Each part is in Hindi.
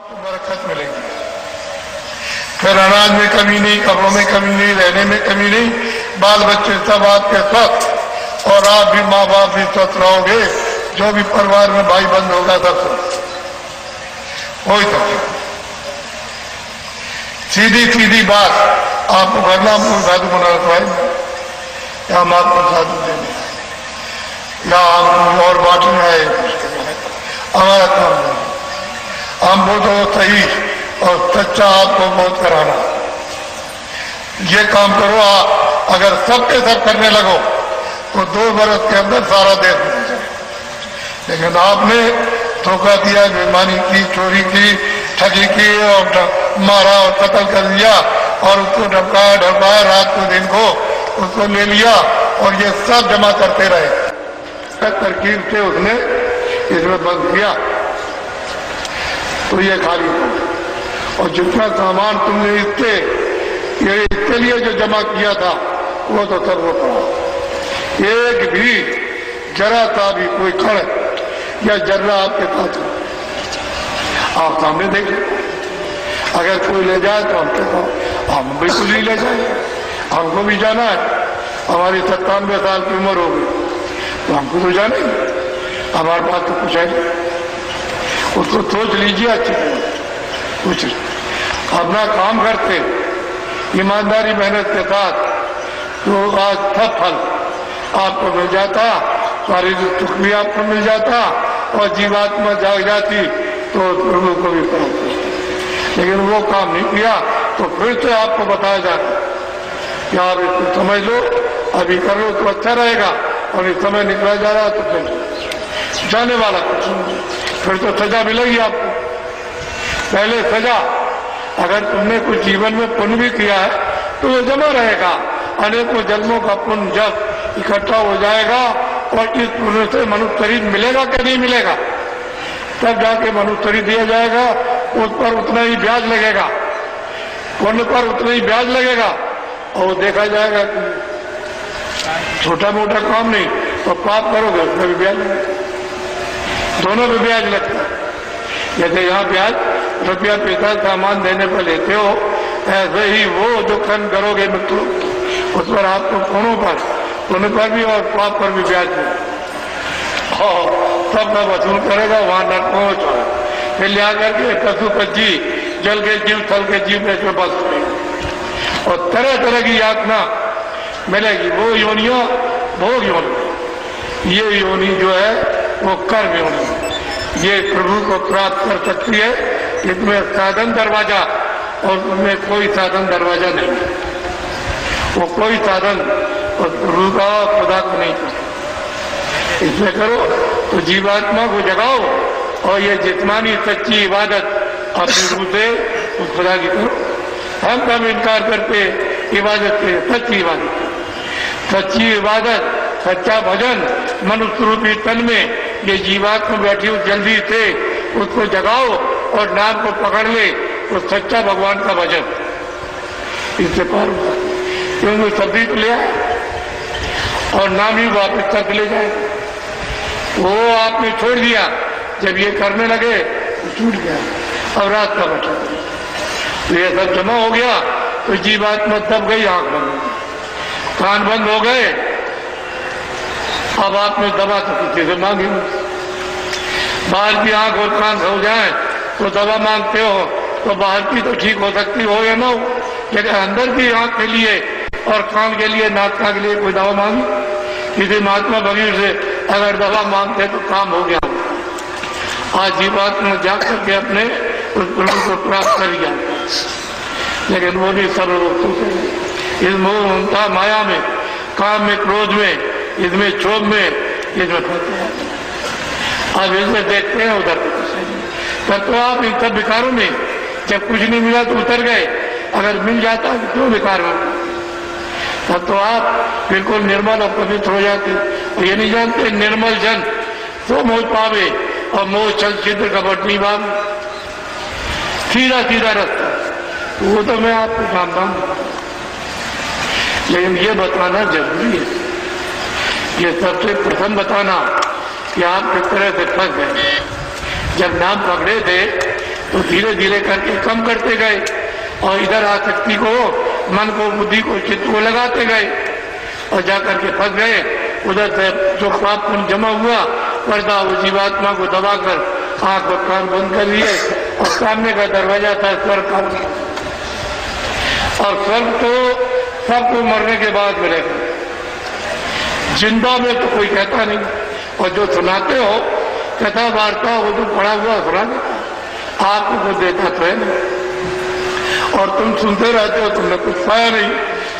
बरकत मिलेगी। फिर अनाज में कमी नहीं, कपड़ों में कमी नहीं, रहने में कमी नहीं, बाल बच्चे सब आपके स्वस्थ और आप भी माँ बाप भी स्वस्थ रहोगे। जो भी परिवार में भाई बंद होगा सब वही सब सीधी सीधी बात। आपको करना आपको साधु बनाना चाहिए, या हम आपको साधु देने या हम और बांटने आए, हमारा काम नहीं। हम वो तो सही और सच्चा आपको बहुत कराना। ये काम करो आप, अगर सबके सब करने लगो तो 2 बरस के अंदर सारा देश बन जाए। लेकिन आपने धोखा दिया, बेईमानी की, चोरी की, ठगी की और मारा और कत्ल कर दिया और उसको ढपकाया रात को दिन को उसको ले लिया और ये सब जमा करते रहे। तरकीब से उसने इसमें बंद किया तो ये खाली हो। और जितना सामान तुमने इसके लिए जो जमा किया था वो तो सब वो पड़ा। एक भी जरा सा भी कोई कण या जर्रा आपके पास आप सामने देख लो। अगर कोई ले जाए तो हम बिल्कुल ही ले जाए। हमको भी जाना है। हमारी 97 साल की उम्र हो गई तो हमको तो जाना ही। हमारे पास तो कुछ है नहीं। उसको सोच लीजिए अच्छी तरह। कुछ अपना काम करते ईमानदारी मेहनत के साथ तो आज सब फल आपको मिल जाता, सारी सुख भी आपको मिल जाता और जीवात्मा जाग जाती तो प्रभु को भी प्राप्त। लेकिन वो काम नहीं किया तो फिर से आपको बताया जाता कि आप इसको समझ लो, अभी कर लो तो अच्छा रहेगा और इस समय निकला जा रहा तो फिर जाने वाला कुछ नहीं। फिर तो सजा मिलेगी आपको। पहले सजा, अगर तुमने कुछ जीवन में पुण्य भी किया है तो वो जमा रहेगा। अनेकों जन्मों का पुण्य जब इकट्ठा हो जाएगा और इस पुण्य से मनुष्य शरीर मिलेगा कि नहीं मिलेगा, तब जाके मनुष्य शरीर दिया जाएगा। उस पर उतना ही ब्याज लगेगा, पुण्य पर उतना ही ब्याज लगेगा और देखा जाएगा कि छोटा मोटा काम नहीं तो पाप करोगे उसमें भी ब्याज लगेगा। दोनों में ब्याज लगता है। जैसे यहाँ ब्याज रुपया पैसा सामान देने पर लेते हो, ऐसे ही वो जो खर्च करोगे मित्रों उस पर आपको पुण्यों पर, पुण्य पर भी और पाप पर भी ब्याज मिलेगा और सबका वसूल करेगा। वहां नरक पहुंचा फिर लिया करके पशु पक्षी, जल के जीव, थल के जीव इसमें बस और तरह तरह की यातना मिलेगी। वो योनियां भोग योनि, ये योनि जो है वो कर्म योनि। ये प्रभु को प्राप्त कर सकती है। इसमें साधन दरवाजा और उनमें कोई साधन दरवाजा नहीं। वो कोई साधन और प्रभु का खुदा को नहीं कर। इसमें करो तो जीवात्मा को जगाओ और ये जिस्मानी सच्ची इबादत अपनी रूह से उस खुदा की करो। हम कब इनकार करते इबादत से? सच्ची इबादत, सच्ची इबादत, सच्चा भजन मनुष्य रूपी तन में ये जीवात्मा बैठी हो, जल्दी से उसको जगाओ और नाम को पकड़ ले तो सच्चा भगवान का भजन इससे पार होगा। क्योंकि सब्जी तो ले आए और नाम ही वापिस तक ले जाए। वो आपने छोड़ दिया, जब ये करने लगे तो छूट गया, अब रास्ता बचा। तो ये सब जमा हो गया तो जीवात्मा दब गई, आंख बंद हो गई, कान बंद हो गए। अब आपने दवा तो किसी से मांगी, बाहर की आंख और कान हो जाए तो दवा मांगते हो तो बाहर की तो ठीक हो सकती हो या ना हो, लेकिन अंदर की आंख के लिए और कान के लिए, नाक के लिए कोई दवा मांगी? किसी महात्मा भगीर से अगर दवा मांगते तो काम हो गया। आज जीवात्मा जाग करके अपने उस प्रभु को प्राप्त कर लिया, लेकिन वो भी सर्वभूत इस मोह ममता माया में, काम में, क्रोध में, इसमें क्षोभ में, इसमें फंसते हैं। अब इसमें देखते हैं उधर तब तो आप इन सब विकारों में, जब कुछ नहीं मिला तो उतर गए, अगर मिल जाता तो क्यों विकार में? तब तो आप बिल्कुल निर्मल और पवित्र हो जाते। और ये नहीं जानते निर्मल जन तो मोह पावे और मोह चल चित्र कपट नहीं भावे, सीधा सीधा रास्ता। वो तो मैं आपको जानता हूं, लेकिन ये बताना जरूरी है। ये सबसे प्रथम बताना कि आप किस तरह से फंस गए। जब नाम पकड़े थे तो धीरे धीरे करके कम करते गए और इधर आसक्ति को, मन को, बुद्धि को, चित्त को लगाते गए और जाकर के फंस गए। उधर से जो पाप पुण्य जमा हुआ पर्दा उस जीवात्मा को दबाकर आंख और कान बंद कर लिए और सामने का दरवाजा था स्वर्ग का। और स्वर्ग तो सबको मरने के बाद मिलेगा, जिंदा में तो कोई कहता नहीं। और जो सुनाते हो कथा वार्ता वो तो पढ़ा हुआ सुना देता, आपको कुछ देता तो है नहीं। और तुम सुनते रहते हो, तुमने कुछ पाया नहीं,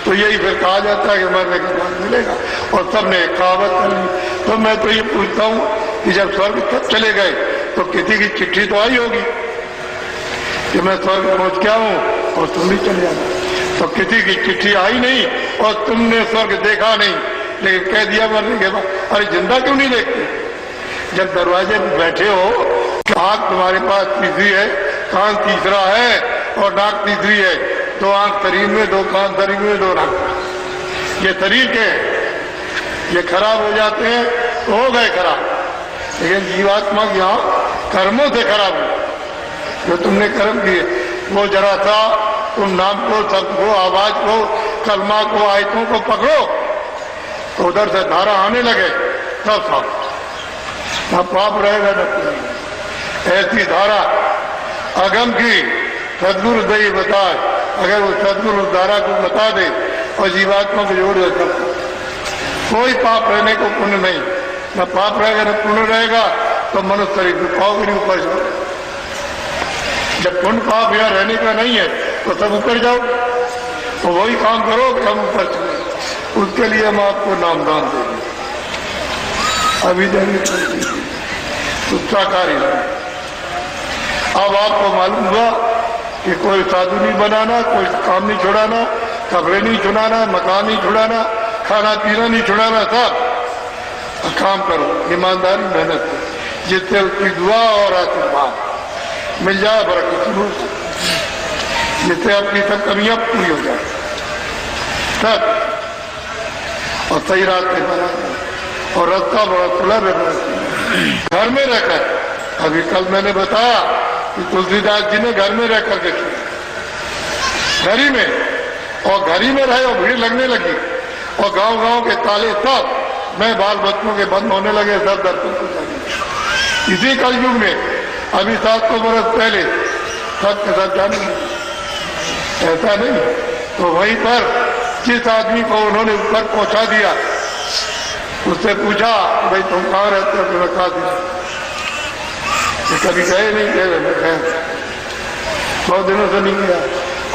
तो यही फिर कहा जाता है कि मरने के बाद मिलेगा। और सबने कहावत कर ली। तो मैं तो ये पूछता हूँ कि जब स्वर्ग तक चले गए तो किसी की चिट्ठी तो आई होगी कि मैं स्वर्ग पहुंच गया हूँ और तुम भी चले जाना। तो किसी की चिट्ठी आई नहीं और तुमने स्वर्ग देखा नहीं, लेकिन कह दिया मरने के बाद। अरे जिंदा क्यों नहीं देखते? जब दरवाजे पर बैठे हो, आंख तुम्हारे पास तीसरी है, कान तीसरा है और नाक तीसरी है। दो आंख शरीर में, दो कान शरीर में, दो नाक। ये शरीर के ये खराब हो जाते हैं तो हो गए खराब, लेकिन जीवात्मा की आंख कर्मों से खराब हो। जो तुमने कर्म किए वो जरा सा तुम नाम को, शब्द को, आवाज को, कलमा को, आयतों को पकड़ो तो उधर से धारा आने लगे, सब साफ, न पाप रहेगा न पुण्य। ऐसी धारा अगम की सदगुरु दई बताए, अगर वो सदगुरु धारा को बता दे और जीवात्मा को जोड़ दे, कोई पाप रहने को पुण्य नहीं, न पाप रहेगा न पुण्य रहेगा। तो मनुष्य शरीर में पाओ भी ऊपर जाओ। जब पुण्य पाप यहाँ रहने का नहीं है तो सब ऊपर जाओ, तो वही काम करो कि हम ऊपर चले। उसके लिए हम आपको नामदान देंगे, अभी देंगे उत्साहकारी। अब आपको मालूम हुआ कि कोई साधु नहीं बनाना, कोई काम नहीं छुड़ाना, कपड़े नहीं छुड़ाना, मकान नहीं छुड़ाना, खाना पीना नहीं छुड़ाना, सब काम करो ईमानदारी मेहनत से, जिससे उसकी दुआ और आशीर्वाद मिल जाए, बरकत हो, जिससे आपकी सब कमियां पूरी हो जाए सब, और सही रास्ते बना। और रास्ता बड़ा सुलभ है घर में रहकर। अभी कल मैंने बताया कि तुलसीदास जी ने घर में रहकर के घर ही में, और घर ही में रहे और भीड़ लगने लगी और गांव-गांव के ताले सब मैं बाल बच्चों के बंद होने लगे, सब दर्शन को जाने। इसी कलयुग में अभी 700 बरस पहले सब के सब जाने, ऐसा नहीं। तो वहीं पर जिस आदमी को उन्होंने ऊपर पहुंचा दिया, उससे पूछा भाई तुम कहाँ रहते हो? तो बता दिया कभी गए नहीं, गए 100 दिनों से नहीं गया,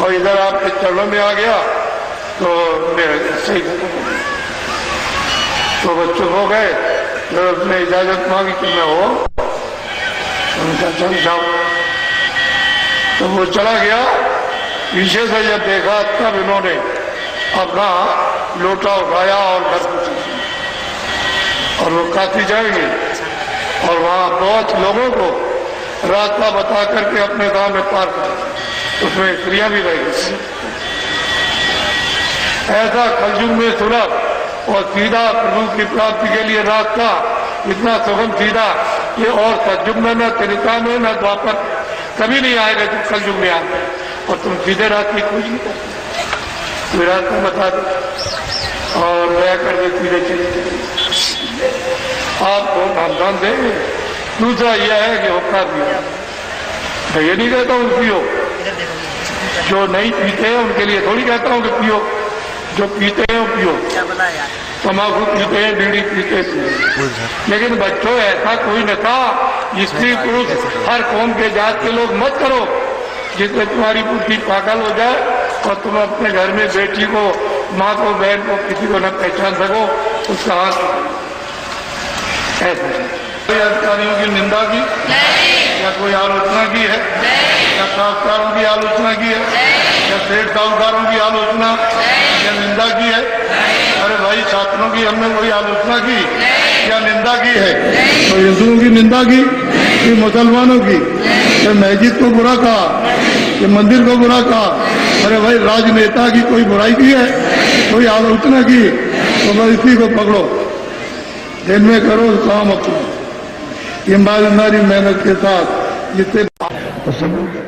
और इधर आपके चरणों में आ गया तो सही। तो वो चुप हो गए, तो उसने इजाजत मांगी कि मैं हो, उनका चल जाओ। तो वो चला गया। पीछे से जब देखा तब इन्होंने अपना लोटा उठाया और घर को, और वो काशी जाएंगे और वहां बहुत लोगों को रास्ता बता करके अपने गांव में पार कर, उसमें स्त्रियां भी रहेगी। ऐसा कलयुग में सुलभ और सीधा प्रभु की प्राप्ति के लिए रास्ता इतना सुगम सीधा कि और सतयुग में न त्रेता में न द्वापर कभी नहीं आएगा जो कलयुग में आएगा। और तुम सीधे रास्ते की खोज नहीं करते, कोई रास्ता बता दो और दया कर दे, सीधे चले आपको नामदान देंगे। दूसरा यह है कि होका दिया, मैं ये नहीं कहता हूँ पियो, जो नहीं पीते हैं उनके लिए थोड़ी कहता हूँ कि पियो, जो पीते हैं वो पियो, तम्बाकू पीते हैं, बीड़ी पीते हैं। लेकिन बच्चों ऐसा कोई नशा स्त्री पुरुष हर कौम के जात के लोग मत करो जिससे तुम्हारी बुद्धि पागल हो जाए और तुम अपने घर में बेटी को, माँ को, बहन को, किसी को न पहचान सको, उसका हाथ ऐसा कोई अधिकारियों की निंदा की या कोई आलोचना की है या साहूकारों की आलोचना की है या सेठ साहूकारों की आलोचना या निंदा की है? अरे भाई छात्रों की हमने कोई आलोचना की या निंदा की है? तो हिंदुओं की निंदा की कि मुसलमानों की? या मस्जिद को बुरा कहा कि मंदिर को बुरा कहा? अरे भाई राजनेता की कोई बुराई की है, कोई आलोचना की? तो बस इसी को पकड़ो, दिन में करो काम अपना ईमानदारी मेहनत के साथ, जिससे तो सब